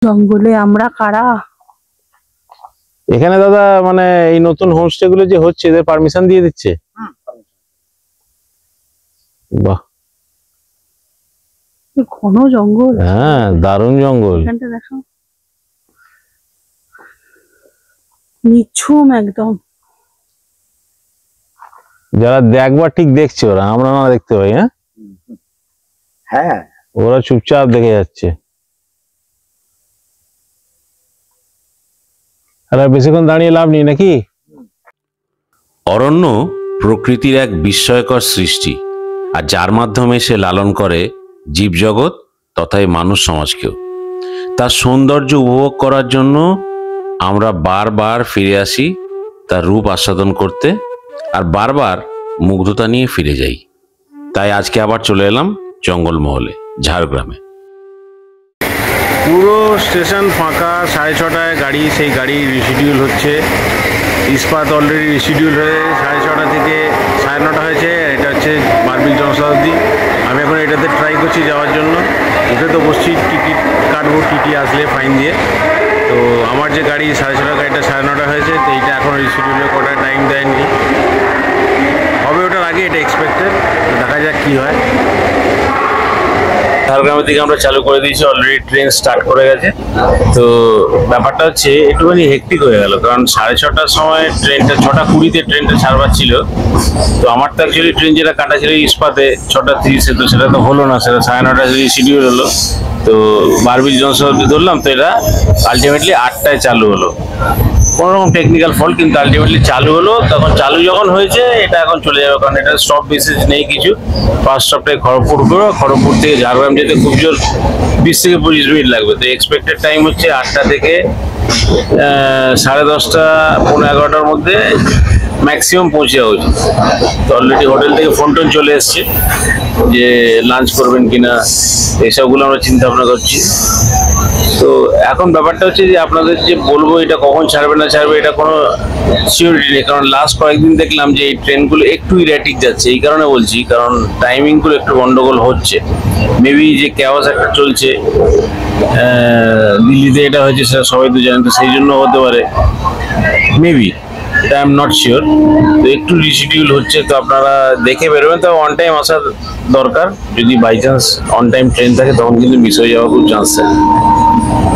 জঙ্গলে আমরা কারা? এখানে দাদা মানে এই নতুন হোমস্টে গুলো যে হচ্ছে এদের পারমিশন দিয়ে দিচ্ছে? বাহ, ঘন জঙ্গল। হ্যাঁ দারুণ জঙ্গল। এখানটা দেখো নিঝুম একদম। যারা দেখবার ঠিক দেখছে, ওরা আমরা না দেখতে পাই। হ্যাঁ হ্যাঁ, ওরা চুপচাপ দেখে যাচ্ছে। আর বেশিক্ষণ দাঁড়িয়ে লাভ নেই নাকি? অরণ্য প্রকৃতির এক বিস্ময়কর সৃষ্টি, আর যার মাধ্যমে সে লালন করে জীবজগৎ তথা এই মানুষ সমাজকেও। তার সৌন্দর্য উপভোগ করার জন্য আমরা বারবার ফিরে আসি তার রূপ আস্বাদন করতে, আর বারবার মুগ্ধতা নিয়ে ফিরে যাই। তাই আজকে আবার চলে এলাম জঙ্গলমহলে, ঝাড়গ্রামে। পুরো স্টেশন ফাঁকা, 6:30টায় গাড়ি, সেই গাড়ি রিশিডিউল হচ্ছে। ইস্পাত অলরেডি রিশিডিউল হয়ে 6:30 থেকে 9:30 হয়েছে। এটা হচ্ছে বারবিল জনশতাব্দী। আমি এখন এটাতে ট্রাই করছি যাওয়ার জন্য। উঠে তো বসছি, টিকিট কাটবো, টিটি আসলে ফাইন দিয়ে। তো আমার যে গাড়ি 6:30 গাড়িটা 9:30 হয়েছে, তো এইটা এখন রিশিডিউলে কটা টাইম দেয়নি, হবে ওটার আগে, এটা এক্সপেক্টেড। দেখা যাক কি হয়। ঝাড়গ্রামের দিকে আমরা চালু করে দিয়েছি, অলরেডি ট্রেন স্টার্ট করে গেছে। তো ব্যাপারটা হচ্ছে একটুখানি হেক্টিক হয়ে গেল, কারণ 6:30টার সময় ট্রেনটা 6:20-তে ট্রেনটা ছাড়বার ছিল। তো আমার তো অ্যাকচুয়ালি ট্রেন যেটা কাটা ছিল ইস্পাতে 6:30-এ, তো সেটা তো হলো না, সেটা 9:30 শিডিউল হলো। তো বারবিল জনশতাব্দী ধরলাম, তো এটা আলটিমেটলি 8টায় চালু হলো। কোনো রকম টেকনিক্যাল ফল্ট, কিন্তু আলটিমেটলি চালু হলো। তখন চালু যখন হয়েছে, এটা এখন চলে যাবে, কারণ এটা স্টপ মেসেজ নেই কিছু। ফার্স্ট স্টপটাই খড়গপুর করো, খড়গপুর থেকে ঝাড়গ্রাম যেতে খুব জোর 20 থেকে 25 মিনিট লাগবে। তো এক্সপেক্টেড টাইম হচ্ছে 8টা থেকে 10:30, 11:15 মধ্যে ম্যাক্সিমাম পৌঁছে যাওয়া উচিত। তো অলরেডি হোটেল থেকে ফোন টোন চলে এসছে যে লাঞ্চ করবেন কিনা, এইসবগুলো আমরা চিন্তা ভাবনা করছি। তো এখন ব্যাপারটা হচ্ছে যে আপনাদের যে বলবো এটা কখন ছাড়বে না ছাড়বে, এটা কোনো সিওরিটি নেই। কারণ লাস্ট কয়েকদিন দেখলাম যে এই ট্রেনগুলো একটু ইরাটিক যাচ্ছে। এই কারণে বলছি, কারণ টাইমিংগুলো একটু গন্ডগোল হচ্ছে। মেবি যে ক্যাওয়াস একটা চলছে দিল্লিতে, এটা হয়েছে সেটা সবাই তো জানেন, তো সেই জন্য হতে পারে মেবি, এটা আই এম নট শিওর। তো একটু রিশিডিউল হচ্ছে, তো আপনারা দেখে বেরোবেন। তবে অন টাইম আসার দরকার। যদি by chance on time train থাকে, তখন কিন্তু মিস হয়ে যাওয়ার খুব চান্স থাকে।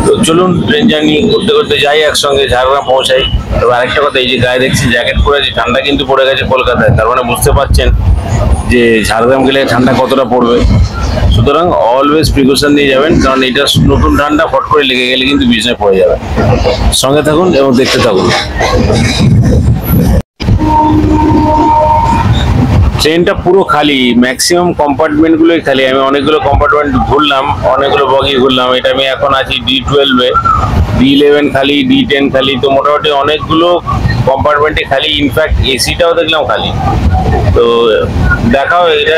তো চলুন ট্রেন জার্নি করতে করতে যাই, একসঙ্গে ঝাড়গ্রাম পৌঁছাই। তবে আরেকটা কথা, এই যে গায়ে দেখছি জ্যাকেট পরে আছে, ঠান্ডা কিন্তু পড়ে গেছে কলকাতায়। তার মানে বুঝতে পারছেন যে ঝাড়গ্রাম গেলে ঠান্ডা কতটা পড়বে। সুতরাং অলওয়েজ প্রিকশন নিয়ে যাবেন, কারণ এটা নতুন ঠান্ডা, ফট করে লেগে গেলে কিন্তু বিছনায় পড়ে যাবে। সঙ্গে থাকুন এবং দেখতে থাকুন। ট্রেনটা পুরো খালি, ম্যাক্সিমাম কম্পার্টমেন্টগুলোই খালি। আমি অনেকগুলো কম্পার্টমেন্ট ঘুরলাম, অনেকগুলো বগি ঘুরলাম। এটা আমি এখন আছি D12-এ, D11 খালি, D10 খালি। তো মোটামুটি অনেকগুলো কম্পার্টমেন্টে খালি, ইনফ্যাক্ট এসিটাও দেখলাম খালি। তো দেখাও এটা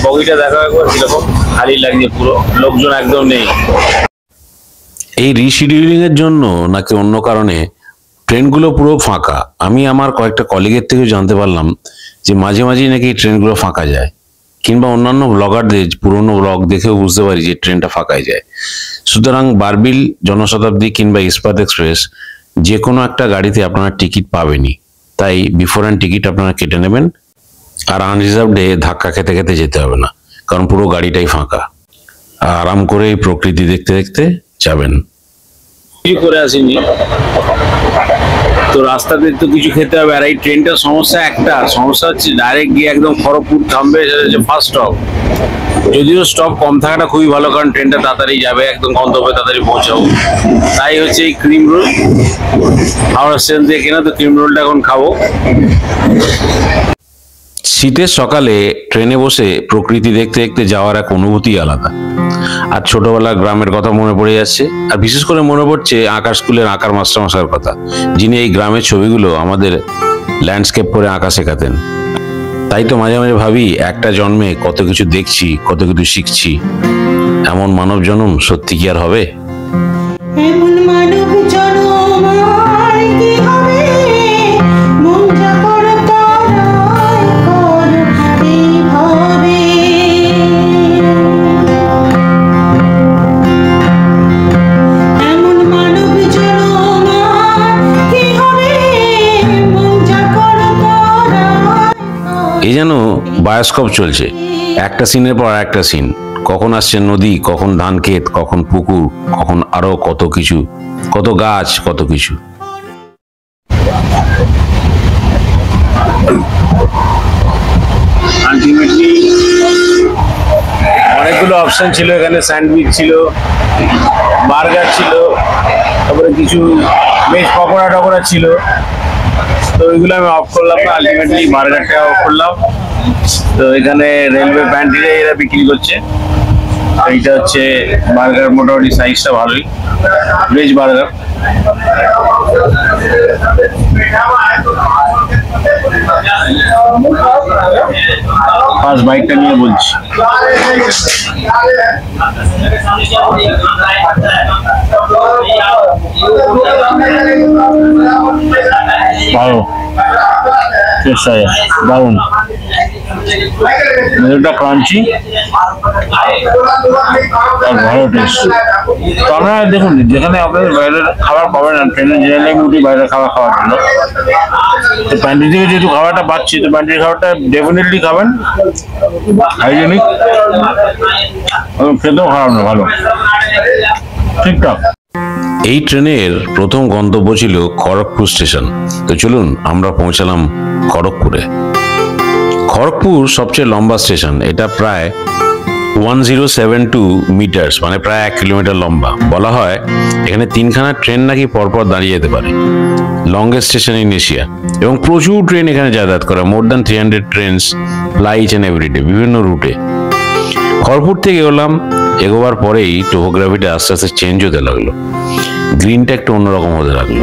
বগিটা দেখাও একবার, কিরকম খালি লাগছে পুরো, লোকজন একদম নেই। এই রিশিডিউলিং এর জন্য নাকি অন্য কারণে ট্রেনগুলো পুরো ফাঁকা। আমি আমার কয়েকটা কলিগের থেকেও জানতে পারলাম যে মাঝে মাঝেই নাকি ট্রেনগুলো ফাঁকা যায়, কিংবা অন্যান্য ব্লগারদের পুরোনো ব্লগ দেখেও বুঝতে পারি যে ট্রেনটা ফাঁকাই যায়। সুতরাং বারবিল জনশতাব্দী কিংবা ইস্পাত এক্সপ্রেস যে কোনো একটা গাড়িতে আপনারা টিকিট পাবেনই। তাই বিফোর হ্যান্ড টিকিট আপনারা কেটে নেবেন, আর আনরিজার্ভডে ধাক্কা খেতে খেতে যেতে হবে না, কারণ পুরো গাড়িটাই ফাঁকা। আর আরাম করে এই প্রকৃতি দেখতে দেখতে যাবেন। কি করে আসিনি, তো রাস্তাতে তো কিছু খেতে হবে। আর এই ট্রেনটার সমস্যা হচ্ছে ডাইরেক্ট গিয়ে একদম খড়গপুর থামবে, সেটা হচ্ছে ফার্স্ট স্টপ। যদিও স্টপ কম থাকাটা খুবই ভালো, কারণ ট্রেনটা তাড়াতাড়ি যাবে, একদম গন্তব্যে তাড়াতাড়ি পৌঁছাবো। তাই হচ্ছে এই ক্রিম রোল হাওড়া স্টেশন থেকে কেনা, তো ক্রিম রোলটা এখন খাবো। শীতের সকালে ট্রেনে বসে প্রকৃতি দেখতে দেখতে যাওয়ার এক অনুভূতি আলাদা। আর ছোটবেলার গ্রামের কথা মনে পড়ে যাচ্ছে, আর বিশেষ করে মনে পড়ছে আঁকার স্কুলের আঁকার মাস্টারমশাইয়ের কথা, যিনি এই গ্রামের ছবিগুলো আমাদের ল্যান্ডস্কেপ করে আঁকা শেখাতেন। তাই তো মাঝে মাঝে ভাবি, একটা জন্মে কত কিছু দেখছি, কত কিছু শিখছি, এমন মানব জন্ম সত্যি কি আর হবে? এমন মানব জন্ম আর কি হবে, মন যা করো তাই করো এইভাবে। এমন বায়োস্কোপ চলছে, একটা সিনের পর একটা সিন, কখন আসছে নদী, কখন ধান ক্ষেত, কখন পুকুর, কখন আরো কত কিছু, কত গাছ, কত কিছু। আলটিমেটলি অনেকগুলো অপশন ছিল এখানে, স্যান্ডউইচ ছিল, বার্গার ছিল, তারপরে কিছু বেশ পকোড়া টকোড়া ছিল, তো ওইগুলো আমি অফ করলাম না, আলটিমেটলি বার্গারটা অফ করলাম। তো এখানে রেলওয়ে প্যান্ট্রিতে এরা বিক্রি করছে, এইটা হচ্ছে বার্গার, মোটামুটি সাইজটা ভালোই, ভেজ বার্গার। ফার্স্ট বাইকটা নিয়ে বলছি। ভালো টেস্ট আছে, দারুণ, মেনুটা ক্রাঞ্চি আর ভালো টেস্ট। তো আপনারা দেখুন, যেখানে আপনাদের বাইরের খাবার পাবেন না, ট্রেনে জেনারেলি মুটি বাইরের খাবার খাওয়ার জন্য, তো প্যান্ট্রি থেকে যেহেতু খাবারটা পাচ্ছি, তো প্যান্ট্রির খাবারটা ডেফিনেটলি খাবেন, হাইজেনিক এবং খেতেও খারাপ না, ভালো, ঠিকঠাক। এই ট্রেনের প্রথম গন্তব্য ছিল খড়গপুর স্টেশন। তো চলুন আমরা পৌঁছালাম খড়গপুরে। খড়গপুর সবচেয়ে লম্বা স্টেশন, এটা প্রায় 1072 মিটার্স, মানে প্রায় 1 কিলোমিটার লম্বা। বলা হয় এখানে 3খানা ট্রেন নাকি পরপর দাঁড়িয়ে যেতে পারে, লংগেস্ট স্টেশন ইন এশিয়া, এবং প্রচুর ট্রেন এখানে যাতায়াত করে, more than 300 trains fly each and everyday বিভিন্ন রুটে। খড়গপুর থেকে এগোবার পরেই টোপোগ্রাফিটা আস্তে আস্তে চেঞ্জ হতে লাগলো, গ্রিনটা একটু অন্যরকম হতে লাগলো,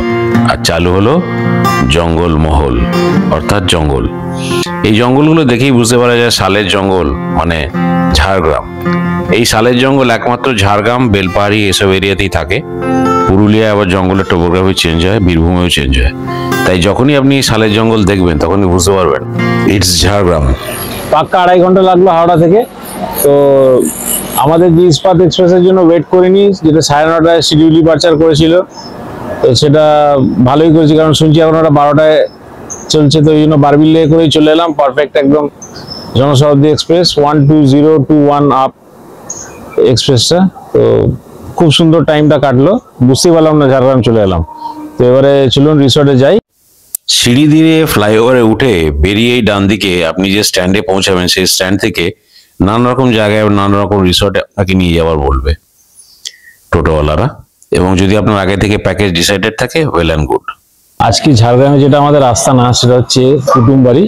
আর চালু হলো জঙ্গল মহল, অর্থাৎ জঙ্গল। এই জঙ্গলগুলো দেখেই বুঝতে পারা যায় শালের জঙ্গল মানে ঝাড়গ্রাম। এই শালের জঙ্গল একমাত্র ঝাড়গ্রাম, বেলপাহাড়ি এসব এরিয়াতেই থাকে। পুরুলিয়ায় আবার জঙ্গলের টোপোগ্রাফি চেঞ্জ হয়, বীরভূমেও চেঞ্জ হয়। তাই যখনই আপনি শালের জঙ্গল দেখবেন তখনই বুঝতে পারবেন ইটস ঝাড়গ্রাম। পাক্কা 2.5 ঘন্টা লাগলো হাওড়া থেকে। তো আমাদের যে ইস্পাত এক্সপ্রেসের জন্য ওয়েট করিনি, যেটা 9:30টায় শিডিউল ডিপার্চার করেছিল, তো সেটা ভালোই করেছি, কারণ শুনছি এখন ওটা 12টায় চলছে, তো এই জন্য বারবিলে করেই চলে এলাম। পারফেক্ট একদম জনশতাব্দী এক্সপ্রেস 12021 আপ এক্সপ্রেসটা। তো খুব সুন্দর টাইমটা কাটলো, বুঝতেই পারলাম না ঝাড়গ্রাম চলে এলাম। তো এবারে চলুন রিসর্টে যাই। সিঁড়ি দিয়ে ফ্লাইওভারে উঠে বেরিয়েই ডান দিকে আপনি যে স্ট্যান্ডে পৌঁছাবেন, সেই স্ট্যান্ড থেকে নানা রকম জায়গায় নানা রকম রিসর্টে আপনাকে নিয়ে যাওয়ার বলবে টোটোওয়ালারা, এবং যদি আপনার আগে থেকে প্যাকেজ ডিসাইডেড থাকে, ওয়েল অ্যান্ড গুড। আজকে ঝাড়গ্রামে যেটা আমাদের আস্তানা, সেটা হচ্ছে কুটুমবাড়ি।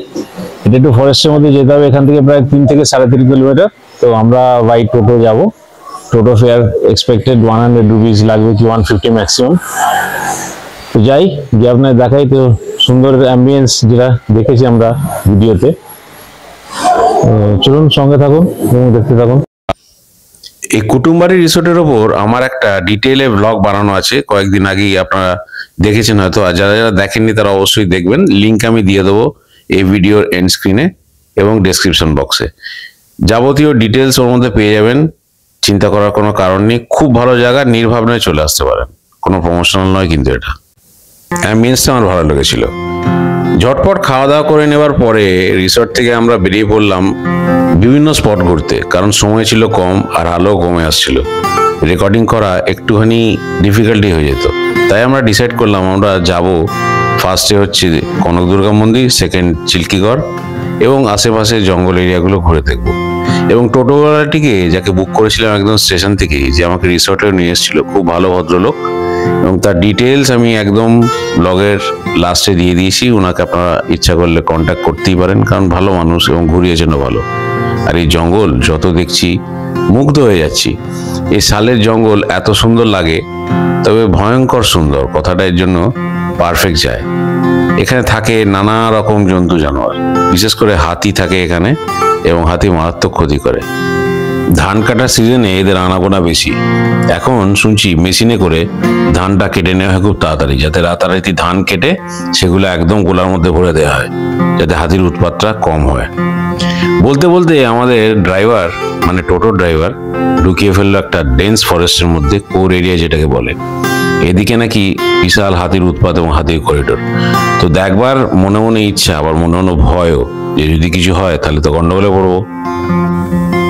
এটা একটু ফরেস্টের মধ্যে যেতে হবে, এখান থেকে প্রায় 3 থেকে 3.5 কিলোমিটার। তো আমরা বাই টোটো যাব। টোটো ফেয়ার এক্সপেক্টেড 100 রুপিস লাগবে, কি 150 ম্যাক্সিমাম। তো যাই গিয়ে আপনার দেখাই তো সুন্দর অ্যাম্বিয়েন্স যেটা দেখেছি আমরা ভিডিওতে। চলুন সঙ্গে থাকুন এবং দেখতে থাকুন। এই কুটুমবাড়ি রিসোর্টের ওপর আমার একটা ডিটেইলে ব্লগ বানানো আছে, কয়েকদিন আগেই আপনারা দেখেছেন হয়তো, আর যারা যারা দেখেননি তারা অবশ্যই দেখবেন। লিঙ্ক আমি দিয়ে দেবো এই ভিডিওর এন্ড স্ক্রিনে এবং ডেসক্রিপশন বক্সে। যাবতীয় ডিটেলস ওর মধ্যে পেয়ে যাবেন, চিন্তা করার কোনো কারণ নেই। খুব ভালো জায়গা, নির্ভাবনায় চলে আসতে পারেন, কোনো প্রমোশনাল নয় কিন্তু এটা। অ্যাম্বিয়েন্সটা আমার ভালো লেগেছিল। ঝটপট খাওয়া দাওয়া করে নেবার পরে রিসর্ট থেকে আমরা বেরিয়ে পড়লাম বিভিন্ন স্পট ঘুরতে, কারণ সময় ছিল কম আর আলো কমে আসছিল, রেকর্ডিং করা একটুখানি ডিফিকাল্টি হয়ে যেত। তাই আমরা ডিসাইড করলাম আমরা যাব, ফার্স্টে হচ্ছে কনক দুর্গা মন্দির, সেকেন্ড চিল্কিগড়, এবং আশেপাশে জঙ্গল এরিয়াগুলো ঘুরে দেখবো। এবং টোটোওয়ালাটিকে যাকে বুক করেছিলাম একদম স্টেশন থেকে, যে আমাকে রিসর্টে নিয়ে এসেছিল, খুব ভালো ভদ্রলোক, এবং তার ডিটেলস আমি একদম ব্লগের লাস্টে দিয়ে দিয়েছি। ওনাকে আপনারা ইচ্ছা করলে কন্ট্যাক্ট করতেই পারেন, কারণ ভালো মানুষ এবং ঘুরিয়েছেন ভালো। আর এই জঙ্গল যত দেখছি মুগ্ধ হয়ে যাচ্ছি। এই শালের জঙ্গল এত সুন্দর লাগে, তবে ভয়ঙ্কর সুন্দর কথাটা এর জন্য পারফেক্ট যায়। এখানে থাকে নানা রকম জন্তু জানোয়ার, বিশেষ করে হাতি থাকে এখানে, এবং হাতি মারাত্মক ক্ষতি করে। ধান কাটার সিজনে এদের আনাগোনা বেশি। এখন শুনছি মেশিনে করে ধানটা কেটে নেওয়া হয় খুব তাড়াতাড়ি, যাতে রাতারাতি ধান কেটে সেগুলো একদম গোলার মধ্যে ভরে দেওয়া হয়, যাতে হাতির উৎপাতটা কম হয়। বলতে বলতে আমাদের ড্রাইভার, মানে টোটো ড্রাইভার, ঢুকিয়ে ফেললো একটা ডেন্স ফরেস্টের মধ্যে, কোর এরিয়া যেটাকে বলে। এদিকে নাকি বিশাল হাতির উৎপাত এবং হাতির করিডোর। তো দেখবার মনে মনে ইচ্ছা, আবার মনে মনে ভয়ও। যে যদি কিছু হয় তাহলে তো গন্ডগোলে পড়বো।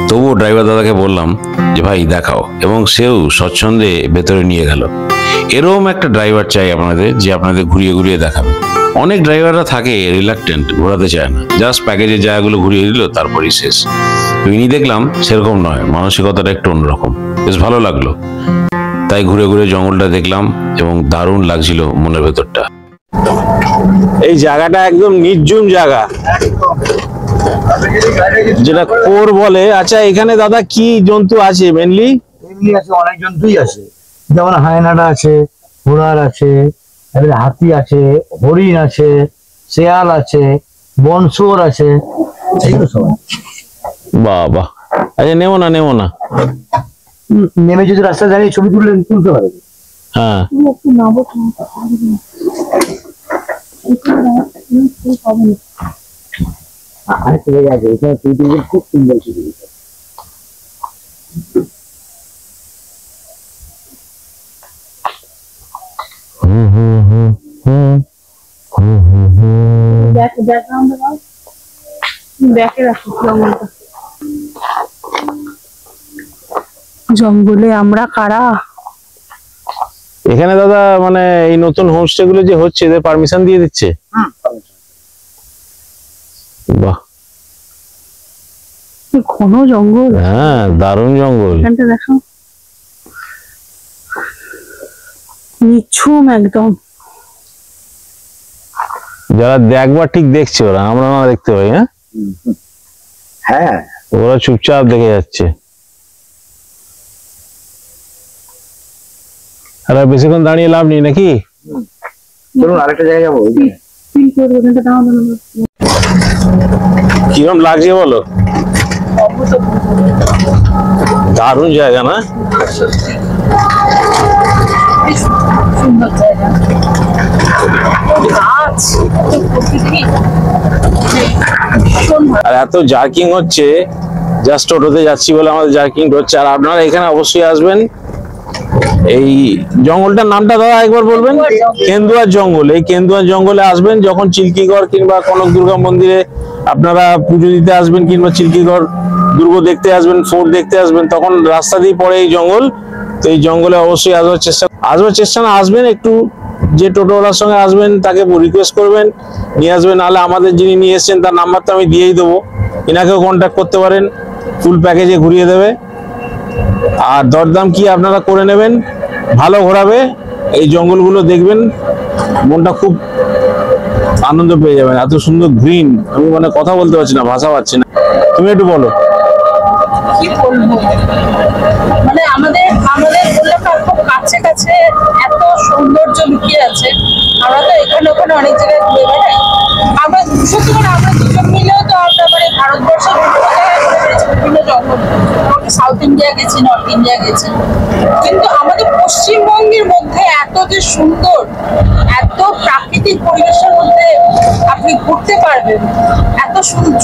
তবুও ড্রাইভার দাদাকে বললাম যে ভাই দেখাও, এবং সেও স্বচ্ছন্দে ভেতরে নিয়ে গেল। এরকম একটা ড্রাইভার চাই আপনাদের, যে আপনাদের ঘুরিয়ে ঘুরিয়ে দেখাবে। অনেক ড্রাইভাররা থাকে রিলাক্টেন্ট, ঘোরাতে চায় না, জাস্ট প্যাকেজের জায়গাগুলো ঘুরিয়ে দিল তারপরই শেষ। তো ইনি দেখলাম সেরকম নয়, মানসিকতাটা একটু অন্যরকম, বেশ ভালো লাগলো। তাই ঘুরে ঘুরে জঙ্গলটা দেখলাম এবং দারুণ লাগছিল মনের ভেতরটা। এই জায়গাটা একদম নির্জুম জায়গা, যেটা কোর বলে। আচ্ছা, এখানে দাদা কি জন্তু আছে মেনলি? এমনি আছে, অনেক জন্তুই আছে, যেমন হায়নাটা আছে, ঘোড়ার আছে, এবারে হাতি আছে, হরিণ আছে, শেয়াল আছে, বন শুয়োর আছে, এইগুলো সব আছে। বাহ বাহ, আচ্ছা নেবো না। নেমে যদি রাস্তা দাঁড়িয়ে ছবি তুলতে পারে। হ্যাঁ, আরেকটা জায়গা আছে, এখানে ছবি তুলতে খুব সুন্দর ছবি। জঙ্গলে আমরা কারা? এখানে দাদা মানে এই নতুন হোমস্টে গুলো যে হচ্ছে, এদের পারমিশন দিয়ে দিচ্ছে? বাহ, কি ঘন জঙ্গল! হ্যাঁ দারুণ জঙ্গল। এখানটা দেখো, নিঝুম একদম। যারা দেখবার ঠিক দেখছে, ওরা, আমরা না দেখতে পাই। হ্যাঁ হ্যাঁ, ওরা চুপচাপ দেখে যাচ্ছে। আর বেশিক্ষণ দাঁড়িয়ে লাভ নেই নাকি? চলুন আরেকটা জায়গায় যাবো। কিরম লাগছে বলো? দারুণ জায়গা না? আর এত জার্কিং হচ্ছে, জাস্ট টোটোতে যাচ্ছি বলে আমাদের জার্কিং হচ্ছে। আর আপনারা এখানে অবশ্যই আসবেন। এই জঙ্গলটার নামটা দাদা একবার বলবেন? কেন্দুয়ার জঙ্গল। এই কেন্দুয়ার জঙ্গলে আসবেন যখন চিল্কিগড় কিংবা কনক দুর্গা মন্দিরে আপনারা পুজো দিতে আসবেন, কিংবা চিল্কিগড় দুর্গ দেখতে আসবেন, ফোর্ট দেখতে আসবেন, তখন রাস্তা দিয়ে পড়ে এই জঙ্গল। তো এই জঙ্গলে অবশ্যই আসবার চেষ্টা না, আসবেন একটু। যে টোটোওয়ালার সঙ্গে আসবেন তাকে রিকোয়েস্ট করবেন, নিয়ে আসবেন। নাহলে আমাদের যিনি নিয়ে এসছেন তার নাম্বার তো আমি দিয়েই দেবো, এনাকেও কন্ট্যাক্ট করতে পারেন, ফুল প্যাকেজে ঘুরিয়ে দেবে। আর দরদাম কি আপনারা করে নেবেন, ভালো ঘোরাবে। এই জঙ্গলগুলো দেখবেন, মনটা খুব আনন্দ পেয়ে যাবেন। এত সুন্দর গ্রিন, আমি মানে কথা বলতে পারছি না, ভাষা পাচ্ছি না। তুমি একটু বলো। কি বলবো, মানে আমাদের এলাকার খুব কাছে কাছে এত সৌন্দর্য লুকিয়ে আছে। আমরা তো এখানে ওখানে অনেক জায়গায় ঘুরে বেড়াই। আমরা সত্যি করে আমরা দুজন মিলেও তো আমরা মানে ভারতবর্ষের বিভিন্ন জায়গায় ঘুরে বেড়েছি, বিভিন্ন জঙ্গল। সাউথ ইন্ডিয়া গেছি, নর্থ ইন্ডিয়া গেছি, কিন্তু আমাদের পশ্চিমবঙ্গের মধ্যে এত যে সুন্দর, এত প্রাকৃতিক পরিবেশের মধ্যে আপনি ঘুরতে পারবেন, এত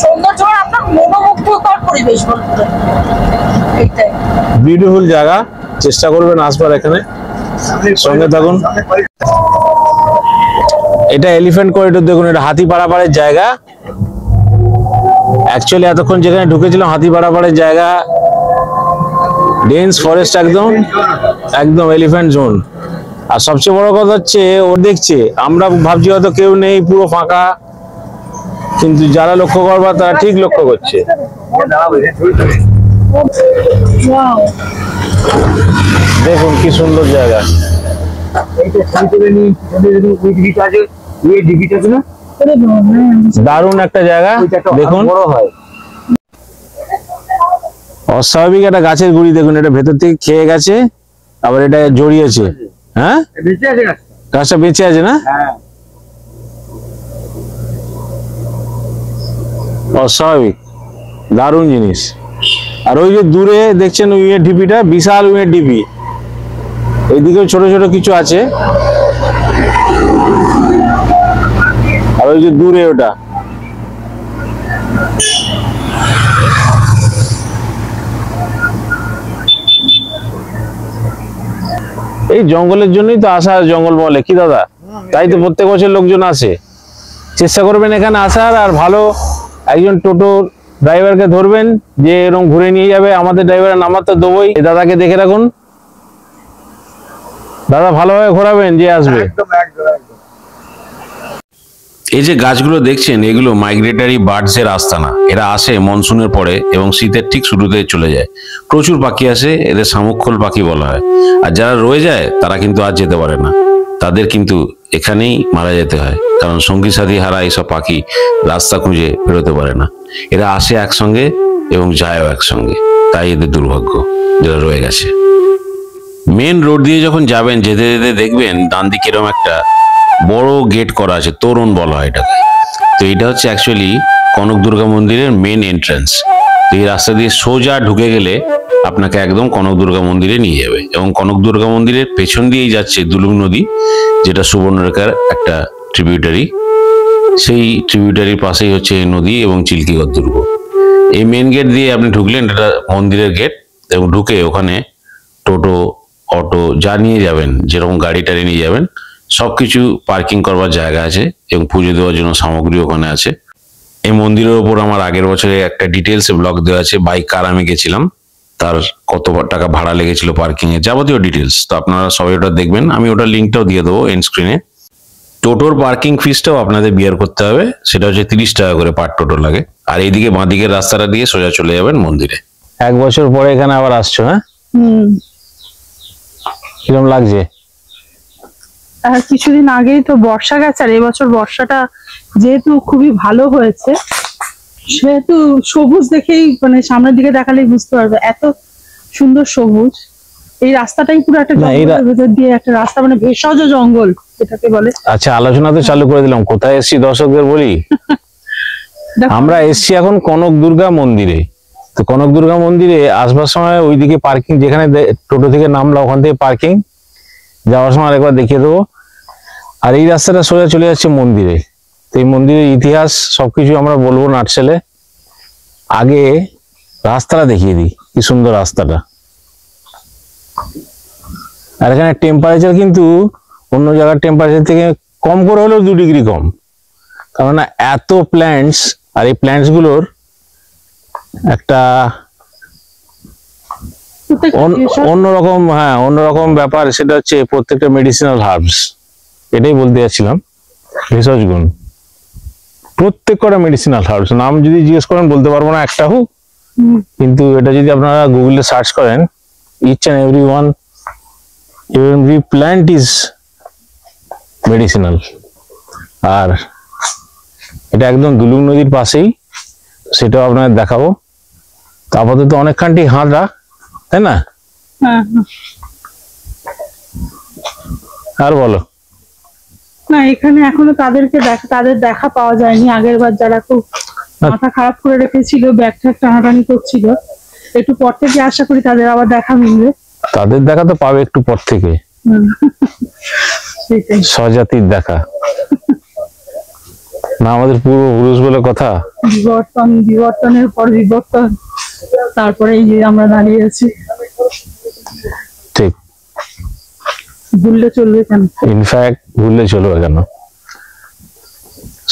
সৌন্দর্য, আপনার মনোমুগ্ধকর পরিবেশ বলতে। এইটাই বিউটিফুল জায়গা, চেষ্টা করবেন আসবার এখানে, সঙ্গে থাকুন। এটা এলিফ্যান্ট করিডোর, দেখুন এটা হাতি পাড়াপাড়ের জায়গা। অ্যাকচুয়ালি এতক্ষণ যেখানে ঢুকেছিলাম হাতি পাড়াপাড়ের জায়গা, ডেন্স ফরেস্ট, একদম এলিফ্যান্ট জোন। আর সবচেয়ে বড় কথা হচ্ছে, ও দেখছে, আমরা ভাবছি হয়তো কেউ নেই, পুরো ফাঁকা, কিন্তু যারা লক্ষ্য করবার তারা ঠিক লক্ষ্য করছে। দেখুন কি সুন্দর জায়গা। দারুণ একটা জায়গা, দেখুন অস্বাভাবিক একটা গাছের গুড়ি, দেখুন এটা ভেতর থেকে খেয়ে গেছে, আবার এটা জড়িয়েছে। হ্যাঁ, গাছটা বেঁচে আছে না? অস্বাভাবিক, দারুণ জিনিস। আর ওই যে দূরে দেখছেন উইয়ের ঢিপিটা, বিশাল উইয়ের ঢিপি, এইদিকেও ছোট ছোট কিছু আছে। আর ওই যে দূরে ওটা, এই জঙ্গলের জন্যই তো আসা, জঙ্গল বলে কি দাদা? তাই তো প্রত্যেক বছর লোকজন আসে। চেষ্টা করবেন এখানে আসার, আর ভালো একজন টোটো ড্রাইভারকে ধরবেন, যে এরকম ঘুরে নিয়ে যাবে। আমাদের ড্রাইভারের নাম্বার তো দেবোই। এই দাদাকে দেখে রাখুন, দাদা ভালোভাবে ঘোরাবেন যে আসবে। একদম একদম একদম। এই যে গাছগুলো দেখছেন, এগুলো মাইগ্রেটারি বার্ডস এর আস্তানা। এরা আসে মনসুনের পরে এবং শীতের ঠিক শুরুতে চলে যায়। প্রচুর পাখি আসে, এদের শামুকখোল পাখি বলা হয়। আর যারা রয়ে যায় তারা কিন্তু আর যেতে পারে না, তাদের কিন্তু এখানেই মারা যেতে হয়, কারণ সঙ্গী সাথী হারা এইসব পাখি রাস্তা খুঁজে বেরোতে পারে না। এরা আসে একসঙ্গে এবং যায়ও একসঙ্গে, তাই এদের দুর্ভাগ্য যারা রয়ে গেছে। মেন রোড দিয়ে যখন যাবেন, যেতে যেতে দেখবেন ডান দিকে এরকম একটা বড় গেট করা আছে, তোরণ বলা হয় এটাকে। তো এটা হচ্ছে অ্যাকচুয়ালি কনক দুর্গা মন্দিরের মেন এন্ট্রান্স। তো এই রাস্তা দিয়ে সোজা ঢুকে গেলে আপনাকে একদম কনক দুর্গা মন্দিরে নিয়ে যাবে, এবং কনক দুর্গা মন্দিরের পেছন দিয়েই যাচ্ছে দুলুং নদী, যেটা সুবর্ণরেখার একটা ট্রিবিউটারি। সেই ট্রিবিউটারির পাশেই হচ্ছে এই নদী এবং চিল্কিগড় দুর্গ। এই মেন গেট দিয়ে আপনি ঢুকলেন, এটা মন্দিরের গেট, এবং ঢুকে ওখানে টোটো, অটো যা নিয়ে যাবেন, যেরকম গাড়ি টাড়ি নিয়ে যাবেন, সবকিছু পার্কিং করবার জায়গা আছে এবং পুজো দেওয়ার জন্য সামগ্রী ওখানে আছে। এই মন্দিরের ওপর আমার আগের বছরে একটা ডিটেলসে ব্লগ দেওয়া আছে, বাই কার আমি গেছিলাম, তার কত টাকা ভাড়া লেগেছিল পার্কিং এর, যাবতীয় ডিটেলস। তো আপনারা সবাই ওটা দেখবেন, আমি ওটার লিঙ্কটাও দিয়ে দেবো এন্ড স্ক্রিনে। টোটোর পার্কিং ফিসটাও আপনাদের বিয়ার করতে হবে, সেটা হচ্ছে 30 টাকা করে পার টোটো লাগে। আর এইদিকে বাঁদিকের রাস্তাটা দিয়ে সোজা চলে যাবেন মন্দিরে। 1 বছর পরে এখানে আবার আসছো, হ্যাঁ? কিরকম লাগছে? আর কিছুদিন আগেই তো বর্ষা গেছে, আর এবছর বর্ষাটা যেহেতু খুবই ভালো হয়েছে, সেহেতু সবুজ দেখেই মানে সামনের দিকে দেখালেই বুঝতে পারবে এত সুন্দর সবুজ। এই রাস্তাটাই পুরো একটা জঙ্গলের ভেতর দিয়ে একটা রাস্তা, মানে ভেষজ জঙ্গল এটাকে বলে। আচ্ছা, আলোচনা তো চালু করে দিলাম, কোথায় এসছি দর্শকদের বলি। আমরা এসছি এখন কনক দুর্গা মন্দিরে। তো কনক দুর্গা মন্দিরে আসবার সময় ওইদিকে পার্কিং, যেখানে টোটো থেকে নামলা ওখান থেকে পার্কিং, যাওয়ার সময় আরেকবার দেখিয়ে দেবো। আর এই রাস্তাটা সোজা চলে যাচ্ছে মন্দিরে। তো এই মন্দিরের ইতিহাস সবকিছু আমরা বলবো নাটসেলে। আগে রাস্তাটা দেখিয়ে দিই, কি সুন্দর রাস্তাটা। আর এখানে টেম্পারেচার কিন্তু অন্য জায়গার টেম্পারেচার থেকে কম করে হলেও 2 ডিগ্রি কম, কারণ এত প্ল্যান্টস। আর এই প্ল্যান্টস গুলোর একটা অন্যরকম, হ্যাঁ অন্যরকম ব্যাপার, সেটা হচ্ছে প্রত্যেকটা মেডিসিনাল হার্বস। এটাই বলতে যাচ্ছিলাম, ভেষজ গুণ প্রত্যেক কটা মেডিসিনাল হার্বস। নাম যদি জিজ্ঞেস করেন বলতে পারবো না একটা হোক, কিন্তু এটা যদি আপনারা গুগলে সার্চ করেন, each and every plant is medicinal. আর এটা একদম দুলুং নদীর পাশেই, সেটাও আপনাদের দেখাবো। তো আপাতত অনেকখানটি হাঁটা, তাই না? আর বলো। না, এখানে এখনো তাদের দেখা পাওয়া যায়নি। আগের বার যারা খুব মাথা খারাপ করে রেখেছিল, ব্যাগ ট্যাগ টানাটানি করছিল, একটু পর থেকে আশা করি তাদের আবার দেখা মিলবে। তাদের দেখা তো পাবে একটু পর থেকে, স্বজাতির দেখা না, আমাদের পূর্বপুরুষ বলে কথা। বিবর্তনের পর বিবর্তন, তারপরে এই যে আমরা দাঁড়িয়ে আছি। ঠিক, ভুললে চলবে কেন? ইনফ্যাক্ট ভুললে চলবে কেন?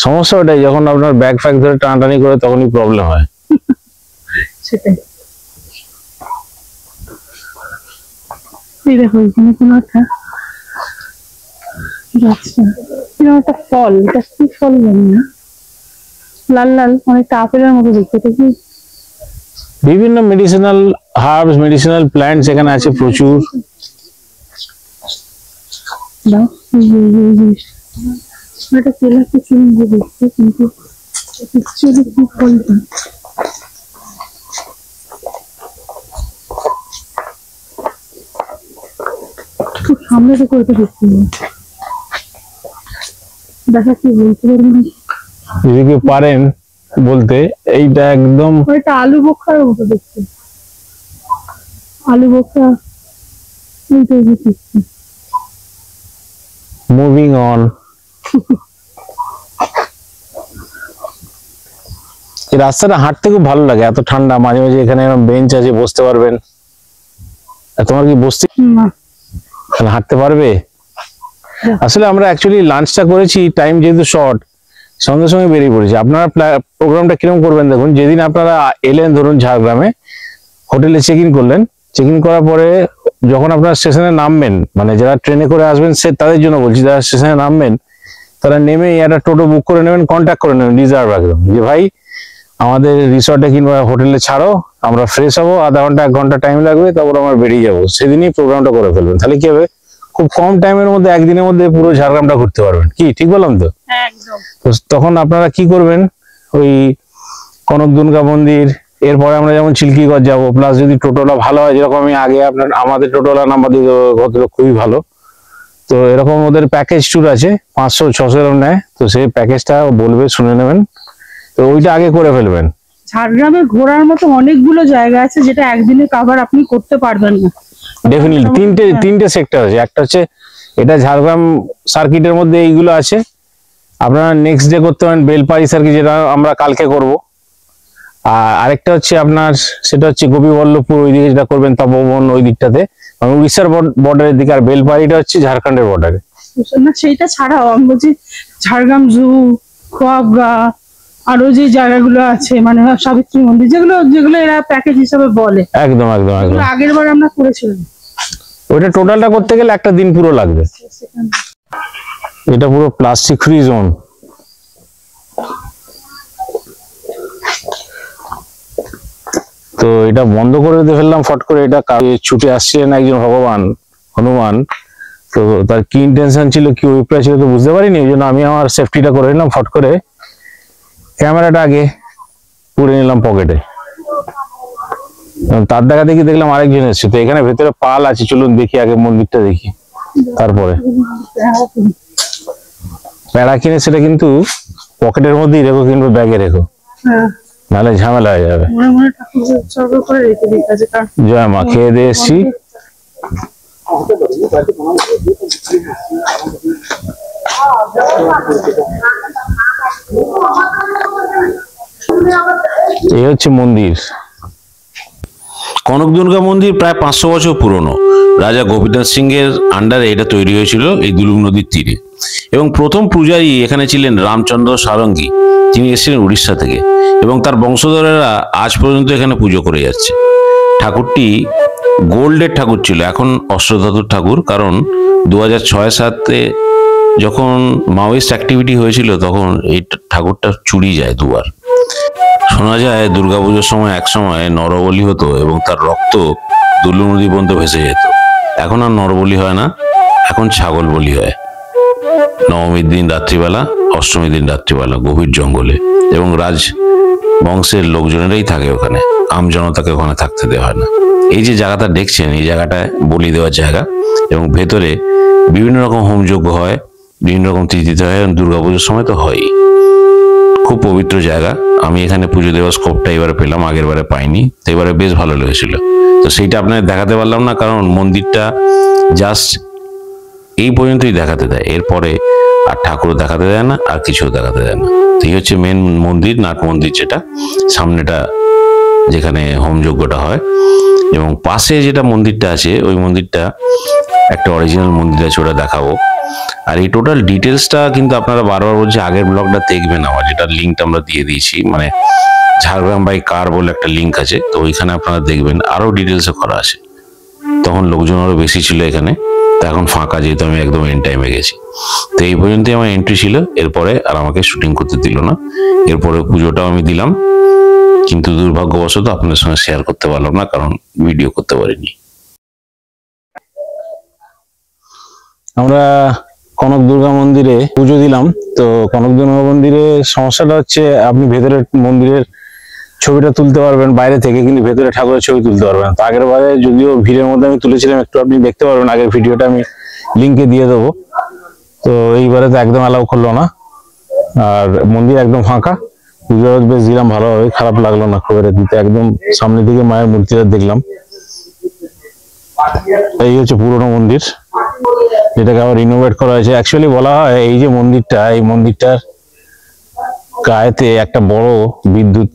সমস্যা ওটাই, যখন আপনার ব্যাগ ফ্যাগ ধরে টানাটানি করে তখনই প্রবলেম হয়। সেটাই। এই দেখো এখানে কোনো একটা একটা ফল, এটা কি ফল জানি না, লাল লাল, অনেকটা আপেলের মতো দেখতে। এটা কি? বিভিন্ন মেডিসিনাল হার্বস, মেডিসিনাল প্ল্যান্টস এখানে আছে প্রচুর। এটা কেলা কিছু দেখতে, কিন্তু অ্যাকচুয়ালি কি ফলটা? খুব সামনে থেকে ওইটা দেখতে দেখা, কি বলতে পারবো না। যদি পারেন বলতে, এইটা একদম ওইটা আলু বোখার মতো দেখতে, আলু বোখরা। এইটাই দেখতে। Moving on. এই রাস্তাটা হাঁটতে খুব ভালো লাগে, এত ঠান্ডা। মাঝে মাঝে এখানে বেঞ্চ আছে, বসতে পারবেন। তোমার কি বসতে, না হাঁটতে পারবে? আসলে আমরা অ্যাকচুয়ালি লাঞ্চটা করেছি, টাইম যেহেতু শর্ট, সঙ্গে সঙ্গে বেরিয়ে পড়েছি। আপনারা প্রোগ্রামটা কিরকম করবেন দেখুন, যেদিন আপনারা এলেন ধরুন ঝাড়গ্রামে, হোটেলে চেক ইন করলেন, চেক ইন করার পরে যখন আপনারা স্টেশনে নামবেন, মানে যারা ট্রেনে করে আসবেন সে তাদের জন্য বলছি, যারা স্টেশনে নামবেন তারা নেমে একটা টোটো বুক করে নেবেন, কন্ট্যাক্ট করে নেবেন রিজার্ভ একদম, যে ভাই আমাদের রিসর্টে কিংবা হোটেলে ছাড়ো, আমরা ফ্রেশ হবো, আধা ঘন্টা 1 ঘন্টা টাইম লাগবে, তারপর আমরা বেরিয়ে যাবো। সেদিনই প্রোগ্রামটা করে ফেলবেন, তাহলে কি হবে, খুব কম টাইমের মধ্যে একদিনের মধ্যে পুরো ঝাড়গ্রামটা ঘুরতে পারবেন। কি ঠিক বললাম তো? একদম। তো তখন আপনারা কি করবেন, ওই কনক দুর্গা মন্দির, এরপরে আমরা যেমন চিল্কিগড় যাবো, প্লাস যদি টোটোটা ভালো হয়, যেরকম আমি আগে আমাদের টোটোলা নাম্বার দিয়ে দেবো, ভদ্রলোক খুবই ভালো, তো এরকম ওদের প্যাকেজ ট্যুর আছে 500-600 এরকম নেয়, তো সেই প্যাকেজটা বলবে, শুনে নেবেন, তো ওইটা আগে করে ফেলবেন। ঝাড়গ্রামে ঘোরার মতো অনেকগুলো জায়গা আছে যেটা একদিনে কভার আপনি করতে পারবেন না। ডেফিনেটলি তিনটে সেক্টর আছে, একটা হচ্ছে এটা ঝাড়গ্রাম সার্কিটের মধ্যে এইগুলো আছে, আপনারা নেক্সট ডে করতে পারেন বেলপাড়ি সার্কিট, যেটা আমরা কালকে করব, আর আরেকটা হচ্ছে আপনার সেটা হচ্ছে গোপীবল্লভপুর, ওই দিকে যেটা করবেন তপবন ওই দিকটাতে, মানে উড়িষ্যার বর্ডারের দিকে, আর বেলপাড়িটা হচ্ছে ঝাড়খণ্ডের বর্ডারে। না সেইটা ছাড়াও আমি বলছি ঝাড়গ্রাম জু, খোয়াবগা, আরো যে জায়গাগুলো আছে, মানে সাবিত্রী মন্দির, যেগুলো যেগুলো এরা প্যাকেজ হিসাবে বলে, একদম একদম একদম, আগের বার আমরা করেছিলাম। ওইটা টোটালটা করতে গেলে একটা দিন পুরো লাগবে। এটা পুরো প্লাস্টিক ফ্রি জোন। তো এটা বন্ধ করে দিয়ে ফেললাম ফট করে, এটা ছুটে আসছিলেন একজন ভগবান হনুমান, তো তার কি ইন্টেনশন ছিল, কি অভিপ্রায় ছিল তো বুঝতে পারিনি, ওই জন্য আমি আমার সেফটিটা করে নিলাম, ফট করে ক্যামেরাটা আগে পুরে নিলাম পকেটে। তার দেখা দেখি দেখলাম আরেকজন এসছে, তো এখানে ভেতরে পাল আছে, চলুন দেখি আগে মন্দিরটা দেখি, তারপরে প্যাড়া কিনে সেটা কিন্তু পকেটের মধ্যেই রেখো কিংবা ব্যাগে রেখো, নাহলে ঝামেলা হয়ে যাবে। মনে মনে ঠাকুর উৎসর্গ করে রেখে দিই কাজে, কারণ জয় মা, খেয়ে দিয়ে এসছি। এই হচ্ছে মন্দির। কনক দুর্গা মন্দির প্রায় 500 বছর পুরনো। রাজা গোপীনাথ সিং এর আন্ডারে এটা তৈরি হয়েছিল এই দুলুং নদীর তীরে, এবং প্রথম পূজারী এখানে ছিলেন রামচন্দ্র সারঙ্গী, যিনি এসেছিলেন উড়িষ্যা থেকে, এবং তার বংশধরেরা আজ পর্যন্ত এখানে পুজো করে যাচ্ছে। ঠাকুরটি গোল্ডের ঠাকুর ছিল, এখন অষ্টধাতুর ঠাকুর, কারণ 2006-07-এ যখন মাওয়িস্ট অ্যাক্টিভিটি হয়েছিল তখন এই ঠাকুরটা চুরি যায় 2 বার। শোনা যায় দুর্গাপুজোর সময় এক সময় নরবলি হতো এবং তার রক্ত দুলুং নদী পর্যন্ত ভেসে যেত। এখন আর নরবলি হয় না, এখন ছাগল বলি হয়। নবমীর দিন রাত্রিবেলা, অষ্টমীর দিন রাত্রিবেলা গভীর জঙ্গলে, এবং রাজ বংশের লোকজনেরাই থাকে ওখানে, আম জনতাকে ওখানে থাকতে দেওয়া হয় না। এই যে জায়গাটা দেখছেন, এই জায়গাটায় বলি দেওয়ার জায়গা, এবং ভেতরে বিভিন্ন রকম হোমযজ্ঞ হয়, বিভিন্ন রকম তিথিতে হয়, দুর্গাপুজোর সময় তো হয়ই। খুব পবিত্র জায়গা। আমি এখানে পুজো দেওয়ার স্কোপটা এবারে পেলাম, আগের বারে পাইনি, তো এবারে বেশ ভালো লেগেছিল। তো সেইটা আপনাদের দেখাতে পারলাম না, কারণ মন্দিরটা জাস্ট এই পর্যন্তই দেখাতে দেয়, এরপরে আর ঠাকুর দেখাতে দেয় না, আর কিছু দেখাতে দেয় না। তো এই হচ্ছে মেন মন্দির, নাট মন্দির, যেটা সামনেটা যেখানে হোমযজ্ঞটা হয়, এবং পাশে যেটা মন্দিরটা আছে ওই মন্দিরটা একটা অরিজিনাল মন্দির আছে, ওটা দেখাবো। আর এই টোটাল ডিটেলসটা কিন্তু আপনারা বারবার বলছে আগের ব্লগটা দেখবেন, আমার যেটা লিঙ্কটা আমরা দিয়ে দিয়েছি, মানে ঝাড়গ্রাম বাই কার বলে একটা লিঙ্ক আছে, তো ওইখানে আপনারা দেখবেন, আরো ডিটেলসে করা আছে। তখন লোকজন আরো বেশি ছিল এখানে, তো এখন ফাঁকা, যেহেতু আমি একদম এন্ড টাইমে গেছি। তো এই পর্যন্তই আমার এন্ট্রি ছিল, এরপরে আর আমাকে শুটিং করতে দিল না। এরপরে পুজোটাও আমি দিলাম, কিন্তু দুর্ভাগ্যবশত আপনাদের সঙ্গে শেয়ার করতে পারলাম না, কারণ ভিডিও করতে পারিনি। আমরা কনক দুর্গা মন্দিরে পুজো দিলাম। তো কনক দুর্গা মন্দিরে সমস্যাটা হচ্ছে, আপনি ভেতরে মন্দিরের ছবিটা তুলতে পারবেন বাইরে থেকে, কিন্তু ভেতরে ঠাকুরের ছবি তুলতে পারবেন। তো আগের বারে যদিও ভিড়ের মধ্যে আমি তুলেছিলাম একটু, আপনি দেখতে পারবেন, আগের ভিডিওটা আমি লিঙ্কে দিয়ে দেবো। তো এইবারে তো একদম অ্যালাউ করলো না, আর মন্দির একদম ফাঁকা। পুজো বেশ দিলাম ভালোভাবে, খারাপ লাগলো না খুব দিতে, একদম সামনের দিকে মায়ের মূর্তিটা দেখলাম। এই হচ্ছে পুরোনো মন্দির, যেটাকে আবার রিনোভেট করা হয়েছে। অ্যাকচুয়ালি বলা হয় এই যে মন্দিরটা, এই মন্দিরটার গায়েতে একটা বড় বিদ্যুৎ,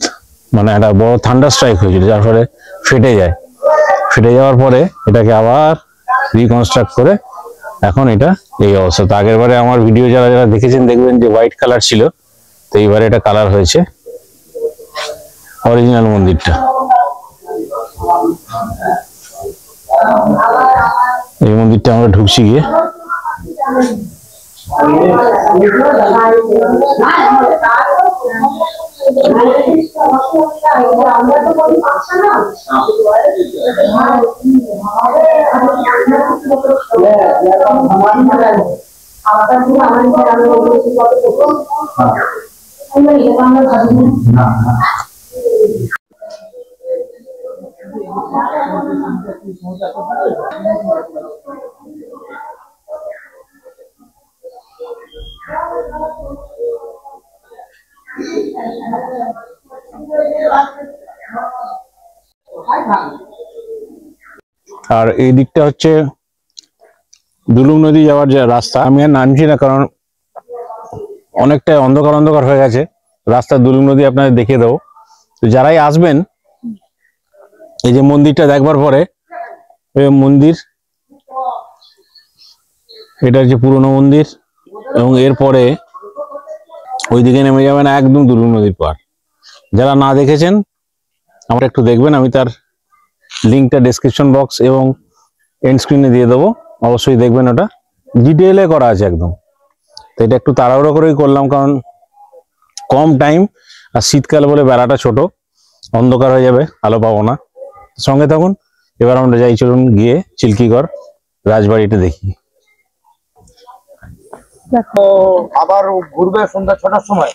মানে একটা বড় থান্ডার স্ট্রাইক হয়েছিল, যার ফলে ফেটে যায়। ফেটে যাওয়ার পরে এটাকে আবার রিকনস্ট্রাক্ট করে এখন এটা এই অবস্থা। তো আগের বারে আমার ভিডিও যারা যারা দেখেছেন দেখবেন যে হোয়াইট কালার ছিল, তো এইবারে এটা কালার হয়েছে, অরিজিনাল মন্দিরটা। এই মন্দিরটা আমরা ঢুকছি গিয়ে। আর এই দিকটা হচ্ছে দুলুং নদী যাওয়ার যে রাস্তা। আমি আর নামছি না, কারণ অনেকটা অন্ধকার অন্ধকার হয়ে গেছে রাস্তা। দুলুং নদী আপনাদের দেখিয়ে দেবো। তো যারাই আসবেন, এই যে মন্দিরটা দেখবার পরে, মন্দির এটা হচ্ছে পুরনো মন্দির, এবং এরপরে ওইদিকে নেমে যাবেন একদম দুলুং নদীর পার। যারা না দেখেছেন আমরা একটু দেখবেন, আমি তার লিঙ্কটা ডেসক্রিপশন বক্স এবং এন্ড স্ক্রিনে দিয়ে দেবো, অবশ্যই দেখবেন। ওটা ডিটেইলে করা আছে একদম। তো এটা একটু তাড়াহুড়ো করেই করলাম, কারণ কম টাইম, আর শীতকাল বলে বেড়াটা ছোট, অন্ধকার হয়ে যাবে, আলো পাবো না। সঙ্গে থাকুন। এবার আমরা যাই, চলুন গিয়ে চিল্কিগড় রাজবাড়িটা দেখি। আবার ঘুরবে সন্ধ্যা 6টার সময়।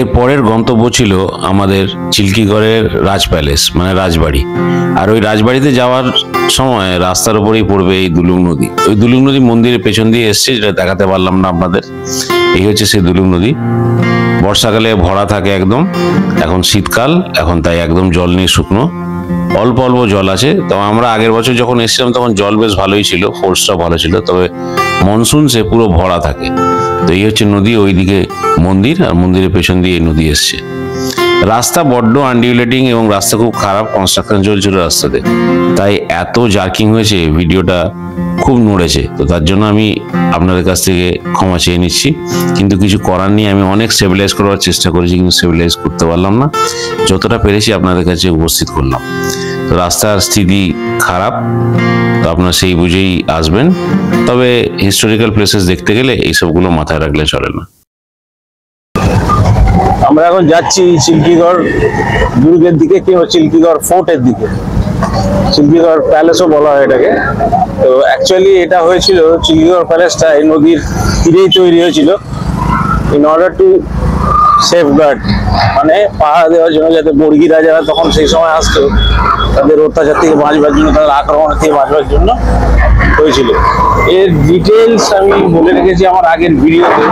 এর পরের গন্তব্য ছিল আমাদের চিল্কিগড়ের রাজ প্যালেস, মানে রাজবাড়ি। আর ওই রাজবাড়িতে যাওয়ার সময় রাস্তার উপরেই পড়বে এই দুলুং নদী। ওই দুলুং নদী মন্দিরের পেছন দিয়ে এসছে, যেটা দেখাতে পারলাম না আপনাদের। এই হচ্ছে সেই দুলুং নদী। বর্ষাকালে ভরা থাকে একদম, এখন শীতকাল, এখন তাই একদম জল নেই, শুকনো, অল্প অল্প জল আছে। তো আমরা আগের বছর যখন এসেছিলাম তখন জল বেশ ভালোই ছিল, ফোর্সটা ভালো ছিল, তবে মনসুন সে পুরো ভরা থাকে। তো এই হচ্ছে নদী, ওইদিকে মন্দির, আর মন্দিরের পেছন দিয়ে এই নদী এসছে। রাস্তা বড্ড আনডিউলেটিং এবং রাস্তা খুব খারাপ, কনস্ট্রাকশন চলছিল রাস্তাতে, তাই এত জার্কিং হয়েছে, ভিডিওটা খুব নড়েছে। তো তার জন্য আমি আপনাদের কাছ থেকে ক্ষমা চেয়ে নিচ্ছি, কিন্তু কিছু করার নেই। আমি অনেক স্টেবিলাইজ করার চেষ্টা করেছি, কিন্তু স্টেবিলাইজ করতে পারলাম না। যতটা পেরেছি আপনাদের কাছে উপস্থিত করলাম। তো রাস্তার স্থিতি খারাপ, তো আপনারা সেই বুঝেই আসবেন। তবে হিস্টোরিক্যাল প্লেসেস দেখতে গেলে এইসবগুলো মাথায় রাখলে চলে না। আমরা এখন যাচ্ছি চিল্কিগড় দুর্গের দিকে, কিংবা চিল্কিগড় ফোর্টের দিকে। চিল্কিগড় প্যালেসও বলা হয় এটাকে। তো অ্যাকচুয়ালি এটা হয়েছিল, চিল্কিগড় প্যালেসটা এই নদীর তীরেই তৈরি হয়েছিল, ইন অর্ডার টু সেফগার্ড, মানে পাহারা দেওয়ার জন্য, যাতে বর্গী রাজারা তখন সেই সময় আসতো, তাদের অত্যাচার থেকে বাঁচবার জন্য, তাদের আক্রমণ থেকে বাঁচবার জন্য হয়েছিল। এর ডিটেলস আমি বলে রেখেছি আমার আগের ভিডিওতে।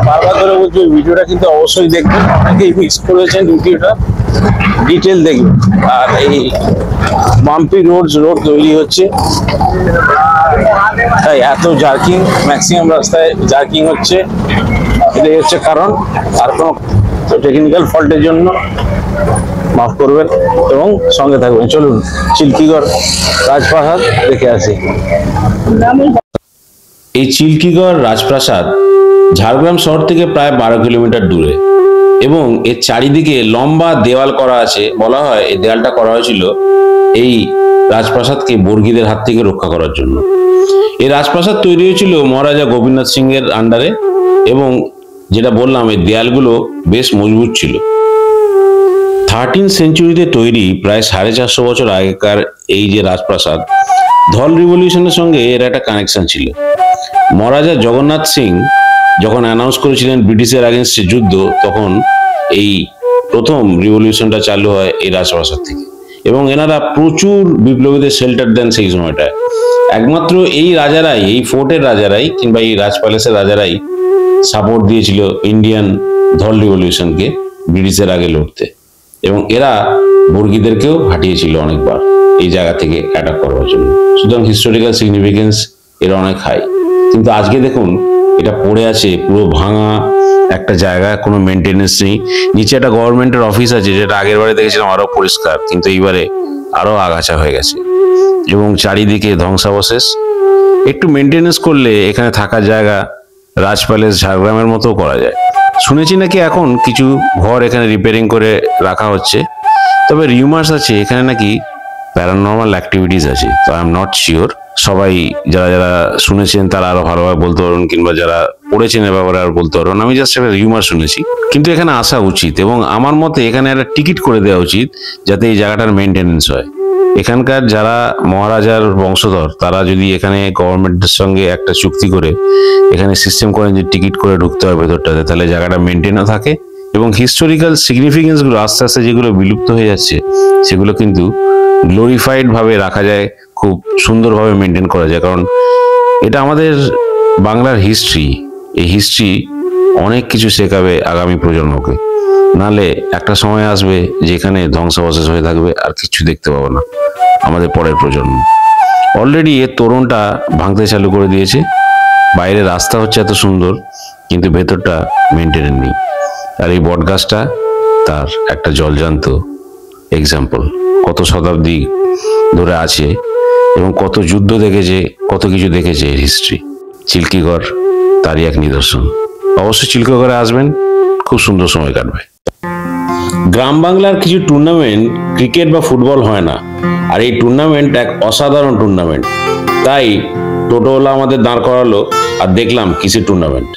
বারবার ধরে বলছি ভিডিওটা কিন্তু অবশ্যই দেখবেন, অনেকেই মিস করেছেন ভিডিওটা, ডিটেল দেখবেন। আর এই বাম্পি রোড তৈরি হচ্ছে, তাই এত জার্কিং, ম্যাক্সিমাম রাস্তায় জার্কিং হচ্ছে, এটাই হচ্ছে কারণ। আর কোনো টেকনিক্যাল ফল্টের জন্য মাফ করবেন এবং সঙ্গে থাকবেন। চলুন চিল্কিগড় রাজপ্রাসাদ দেখে আসি। এই চিল্কিগড় রাজপ্রাসাদ ঝাড়গ্রাম শহর থেকে প্রায় 12 কিলোমিটার দূরে, এবং এর চারিদিকে লম্বা দেওয়াল করা আছে। বলা হয় এই দেওয়ালটা করা হয়েছিল এই রাজপ্রাসাদকে বর্গীদের হাত থেকে রক্ষা করার জন্য। এই রাজপ্রাসাদ তৈরি হয়েছিল মহারাজা গোবিন্দনাথ সিং এর আন্ডারে, এবং যেটা বললাম এই দেয়ালগুলো বেশ মজবুত ছিল। 13th সেঞ্চুরিতে তৈরি, প্রায় 450 বছর আগেকার এই যে রাজপ্রাসাদ, ধল রিভলিউশনের সঙ্গে এর একটা কানেকশন ছিল। মহারাজা জগন্নাথ সিং যখন অ্যানাউন্স করেছিলেন ব্রিটিশের আগেনস্টে যুদ্ধ, তখন এই প্রথম রিভলিউশনটা চালু হয় এই রাজপ্রাসাদ থেকে, এবং এনারা প্রচুর বিপ্লবীদের শেল্টার দেন সেই সময়টায়। একমাত্র এই রাজারাই, এই ফোর্টের রাজারাই কিংবা এই রাজ প্যালেসের রাজারাই সাপোর্ট দিয়েছিল ইন্ডিয়ান ধল রিভলিউশনকে ব্রিটিশের আগে লড়তে, এবং এরা বর্গীদেরকেও হাঁটিয়েছিল অনেকবার এই জায়গা থেকে অ্যাটাক করার জন্য। সুতরাং হিস্টোরিক্যাল সিগনিফিকেন্স এর অনেক হাই। কিন্তু আজকে দেখুন এটা পড়ে আছে পুরো ভাঙা একটা জায়গা, কোনো মেনটেনেন্স নেই। নিচে একটা গভর্নমেন্টের অফিস আছে, যেটা আগের বারে দেখেছিলাম আরো পরিষ্কার, কিন্তু এইবারে আরো আগাছা হয়ে গেছে, এবং চারিদিকে ধ্বংসাবশেষ। একটু মেনটেনেন্স করলে এখানে থাকার জায়গা রাজ প্যালেস ঝাড়গ্রামের মতো করা যায়। শুনেছি নাকি এখন কিছু ঘর এখানে রিপেয়ারিং করে রাখা হচ্ছে, তবে রিউমার্স আছে এখানে নাকি প্যারানর্মাল অ্যাক্টিভিটিস আছে। তো আই এম নট শিওর, সবাই যারা যারা শুনেছেন তারা আরো ভালোভাবে বলতে পারবেন, কিংবা যারা পড়েছেন এ ব্যাপারে আর বলতে পারবেন। আমি জাস্ট একটা রিউমার শুনেছি, কিন্তু এখানে আসা উচিত এবং আমার মতে এখানে একটা টিকিট করে দেওয়া উচিত যাতে এই জায়গাটার মেনটেনেন্স হয়। এখানকার যারা মহারাজার বংশধর তারা যদি এখানে গভর্নমেন্টের সঙ্গে একটা চুক্তি করে এখানে সিস্টেম করেন যে টিকিট করে ঢুকতে হয় ভেতরটাতে, তাহলে জায়গাটা মেনটেনও থাকে এবং হিস্টোরিক্যাল সিগনিফিকেন্স গুলো আস্তে আস্তে যেগুলো বিলুপ্ত হয়ে যাচ্ছে সেগুলো কিন্তু গ্লোরিফাইড ভাবে রাখা যায়, খুব সুন্দরভাবে মেনটেন করা যায়। কারণ এটা আমাদের বাংলার হিস্ট্রি, এই হিস্ট্রি অনেক কিছু শেখাবে আগামী প্রজন্মকে। নালে একটা সময় আসবে যেখানে ধ্বংসাবশেষ হয়ে থাকবে, আর কিছু দেখতে পাবো না আমাদের পরের প্রজন্ম। অলরেডি এর তোরণটা ভাঙতে চালু করে দিয়েছে, বাইরে রাস্তা হচ্ছে এত সুন্দর কিন্তু ভেতরটা মেনটেন নেই। আর এই বট গাছটা তার একটা জলজান্ত এক্সাম্পল, কত শতাব্দী ধরে আছে এবং কত যুদ্ধ দেখেছে, কত কিছু দেখেছে এর হিস্ট্রি। চিল্কিগড় তারই এক নিদর্শন। অবশ্যই চিল্কিগড়ে আসবেন, খুব সুন্দর সময় কাটবে। গ্রাম বাংলার কিছু টুর্নামেন্ট ক্রিকেট বা ফুটবল হয় না, আর এই টুর্নামেন্ট এক অসাধারণ টুর্নামেন্ট। তাই টোটোওয়ালা আমাদের দাঁড় করালো আর দেখলাম কিসের টুর্নামেন্ট।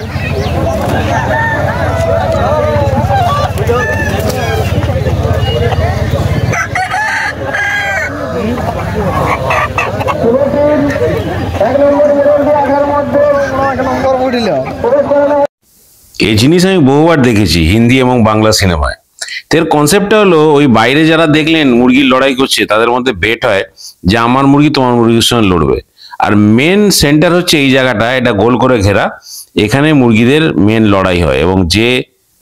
এই জিনিস আমি বহুবার দেখেছি হিন্দি এবং বাংলা সিনেমায়। এর কনসেপ্টটা হলো ওই বাইরে যারা দেখলেন মুরগির লড়াই করছে তাদের মধ্যে বেট হয় যে আমার মুরগি তোমার মুরগির সঙ্গে লড়বে, আর মেন সেন্টার হচ্ছে এই জায়গাটা, এটা গোল করে ঘেরা, এখানে মুরগিদের মেন লড়াই হয় এবং যে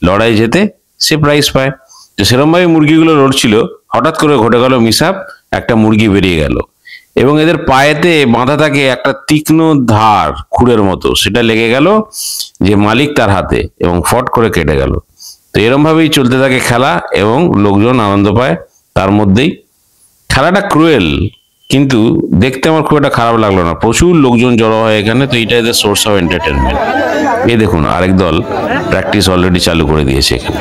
লড়াই জেতে সে প্রাইজ পায়। তো সেরকমভাবে মুরগিগুলো লড়ছিল, হঠাৎ করে ঘটে গেল মিসআপ, একটা মুরগি বেরিয়ে গেল এবং এদের পায়েতে বাঁধা থাকে একটা তীক্ষ্ণ ধার খুরের মতো, সেটা লেগে গেল যে মালিক তার হাতে এবং ফট করে কেটে গেল। তো এরম ভাবেই চলতে থাকে খেলা এবং লোকজন আনন্দ পায় তার মধ্যেই। খেলাটা ক্রুয়েল, কিন্তু দেখতে আমার খুব একটা খারাপ লাগলো না। প্রচুর লোকজন জড়ো হয় এখানে, তো এটা এদের সোর্স অফ এন্টারটেনমেন্ট। এই দেখুন আরেক দল প্র্যাকটিস অলরেডি চালু করে দিয়েছে এখানে।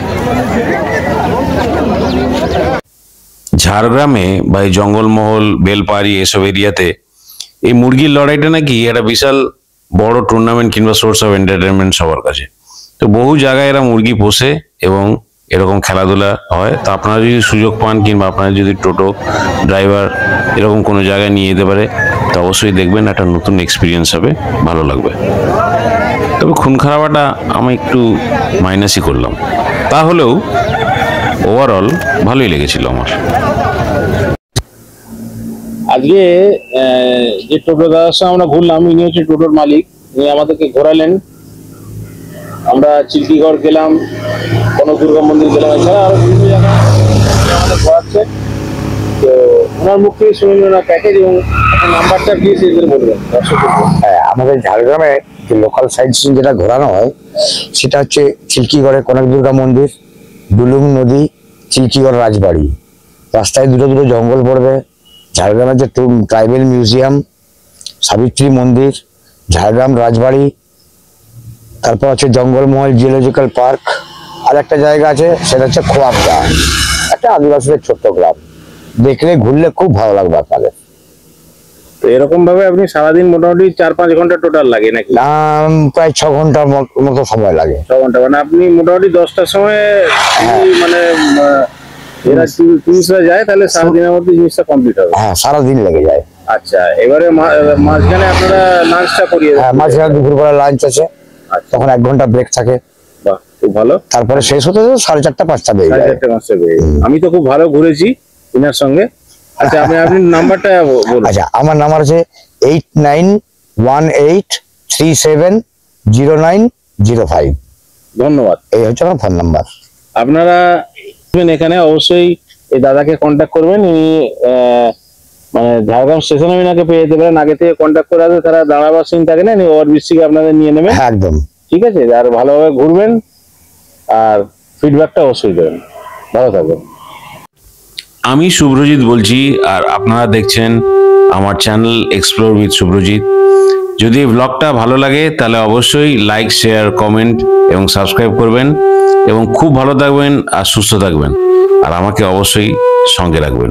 ঝাড়গ্রামে বা এই জঙ্গলমহল বেলপাহাড়ি এসব এরিয়াতে এই মুরগির লড়াইটা নাকি একটা বিশাল বড় টুর্নামেন্ট কিংবা সোর্স অফ এন্টারটেনমেন্ট সবার কাছে। তো বহু জায়গায় এরা মুরগি পোষে এবং এরকম খেলাধুলা হয়। তো আপনারা যদি সুযোগ পান কিংবা আপনারা যদি টোটো ড্রাইভার এরকম কোনো জায়গায় নিয়ে যেতে পারে, তো অবশ্যই দেখবেন, একটা নতুন এক্সপিরিয়েন্স হবে, ভালো লাগবে। তবে খুন খারাপটা আমি একটু মাইনাসই করলাম, তাহলেও ওভারঅল ভালোই লেগেছিল আমার। আজকে যে টোটো দাদার সঙ্গে আমরা ঘুরলাম, ইনি হচ্ছে টোটোর মালিক, ইনি আমাদেরকে ঘোরালেন। আমরা চিল্কিগড় গেলাম, কনক দুর্গা মন্দির গেলাম, এছাড়া আরো বিভিন্ন জায়গায় আমাদের ঘোরাচ্ছে। তো ওনার মুখ থেকে শুনে নিল না প্যাকেজ এবং নাম্বারটা প্লিজ এদের বলবেন। হ্যাঁ, আমাদের ঝাড়গ্রামে যে লোকাল সাইট সিন যেটা ঘোরানো হয় সেটা হচ্ছে চিল্কিগড়ের কনক দুর্গা মন্দির, ডুলুং নদী, চিল্কিগড় রাজবাড়ি। রাস্তায় দুটো দুটো জঙ্গল পড়বে। ঝাড়গ্রামের যে ট্রাইবেল মিউজিয়াম, সাবিত্রী মন্দির, ঝাড়গ্রাম রাজবাড়ি, তারপর হচ্ছে জঙ্গলমহল জিওলজিক্যাল পার্ক, আর একটা জায়গা আছে সেটা হচ্ছে খোয়াবদা, একটা আদিবাসীদের ছোট্ট গ্রাম। দেখলে ঘুরলে খুব ভালো লাগবে আপনাদের। তো এরকম ভাবে আপনি সারাদিন মোটামুটি 4-5 ঘন্টা টোটাল লাগে নাকি? প্রায় 6 ঘন্টার মতো সময় লাগে। 6 ঘন্টা মানে আপনি মোটামুটি 10টার সময় মানে এরা টুরিস্টরা যায়, তাহলে সারাদিনের মধ্যে জিনিসটা কমপ্লিট হবে? হ্যাঁ, সারাদিন লেগে যায়। আচ্ছা, এবারে মাঝখানে আপনারা লাঞ্চটা করিয়ে দেন? হ্যাঁ, মাঝখানে দুপুরবেলা লাঞ্চ আছে, তখন 1 ঘন্টা ব্রেক থাকে। বাহ, খুব ভালো। তারপরে শেষ হতে 4:30-5টা বেজে যায়। 4:30-5টা বেজে যায়। আমি তো খুব ভালো ঘুরেছি ইনার সঙ্গে। আচ্ছা, আপনি নাম্বারটা বলুন। আচ্ছা, আমার নাম্বার আছে 8918370905। ধন্যবাদ। এই হচ্ছে আমার ফোন নাম্বার। আপনারা এখানে অবশ্যই এই দাদাকে কন্ট্যাক্ট করবেন। ইনি মানে ঝাড়গ্রাম স্টেশনে এনাকে পেয়ে যেতে পারেন। আগে থেকে কন্ট্যাক্ট করে আসবে, তারা দাঁড়াবার সিন থাকে না, ওভারব্রিজ থেকে আপনাদের নিয়ে নেবেন। হ্যাঁ, একদম ঠিক আছে। আর ভালোভাবে ঘুরবেন আর ফিডব্যাকটা অবশ্যই দেবেন। ভালো থাকবেন। আমি শুভ্রজিৎ বলছি, আর আপনারা দেখছেন আমার চ্যানেল এক্সপ্লোর উইথ শুভ্রজিৎ। যদি এই ব্লগটা ভালো লাগে তাহলে অবশ্যই লাইক, শেয়ার, কমেন্ট এবং সাবস্ক্রাইব করবেন এবং খুব ভালো থাকবেন আর সুস্থ থাকবেন আর আমাকে অবশ্যই সঙ্গে রাখবেন।